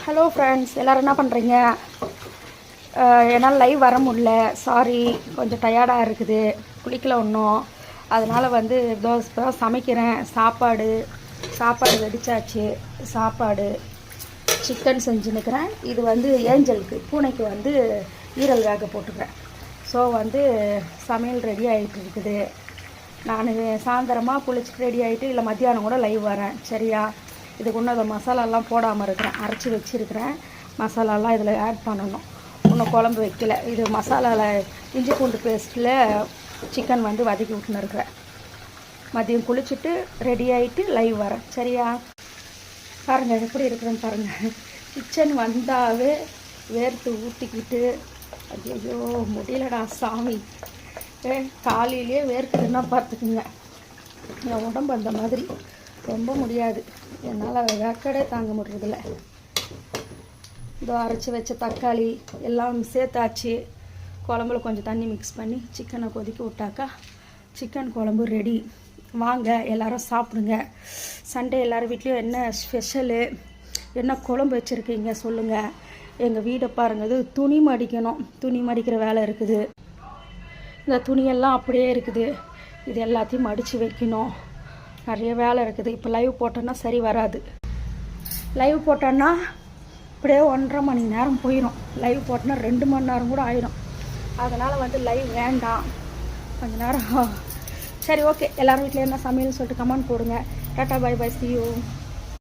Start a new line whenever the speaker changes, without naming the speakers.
Hello friends, எல்லோரும் என்ன பண்ணுறீங்க? என்னால் லைவ் வர முடியல, சாரி. கொஞ்சம் டயர்டாக இருக்குது, குளிக்கல ஒன்றும். அதனால் வந்து இப்போ சமைக்கிறேன். சாப்பாடு வெடிச்சாச்சு. சாப்பாடு சிக்கன் செஞ்சுன்னுக்கிறேன். இது வந்து ஏஞ்சலுக்கு, பூனைக்கு வந்து ஈரல் வேக போட்டுக்கிறேன். ஸோ வந்து சமையல் ரெடி ஆகிட்டு இருக்குது. நான் சாயந்தரமாக குளிச்சுட்டு ரெடி ஆகிட்டு இல்லை மத்தியானம் கூட லைவ் வரேன், சரியா? இதுக்கு இன்னும் அதை மசாலாலாம் போடாமல் இருக்கிறேன், அரைச்சி வச்சுருக்கிறேன். மசாலாலாம் இதில் ஆட் பண்ணணும். இன்னும் குழம்பு வைக்கல. இது மசாலாவில் இஞ்சி பூண்டு பேஸ்ட்டில் சிக்கன் வந்து வதக்கி விட்டுன்னு இருக்கிறேன். மதியம் குளிச்சுட்டு ரெடி ஆகிட்டு லைவ் வரேன், சரியா? பாருங்கள் எப்படி இருக்கிறேன்னு பாருங்கள். கிச்சன் வந்தாவே வேர்த்து ஊற்றிக்கிட்டு, ஐயோ முடியலடா சாமி. காலையிலே வேர்க்குதுன்னா பார்த்துக்குங்க. என் உடம்பு அந்த மாதிரி ரொம்ப முடியாது. என்னால் வேக்கடே தாங்க முடியறதில்ல. இதோ அரைச்சி வச்ச தக்காளி எல்லாம் சேர்த்தாச்சு. குழம்புல கொஞ்சம் தண்ணி மிக்ஸ் பண்ணி சிக்கனை கொதிக்க விட்டாக்கா சிக்கன் குழம்பு ரெடி. வாங்க எல்லோரும் சாப்பிடுங்க. சண்டே எல்லோரும் வீட்லேயும் என்ன ஸ்பெஷலு, என்ன குழம்பு வச்சுருக்கீங்க சொல்லுங்கள். எங்கள் வீடை பாருங்கள், இது துணி மடிக்கணும். துணி மடிக்கிற வேலை இருக்குது. இந்த துணியெல்லாம் அப்படியே இருக்குது. இது எல்லாத்தையும் மடித்து வைக்கணும். நிறைய வேலை இருக்குது. இப்போ லைவ் போட்டோன்னா சரி வராது. லைவ் போட்டோன்னா அப்படியே 1.5 மணி நேரம் போயிடும். லைவ் போட்டோன்னா 2 மணி நேரம் கூட ஆயிடும். அதனால் வந்து லைவ் வேண்டாம், கொஞ்ச நேரம். சரி, ஓகே. எல்லோரும் வீட்டில் என்ன சமையல்னு சொல்லிட்டு கமெண்ட் போடுங்க. Tata, bye bye, see you.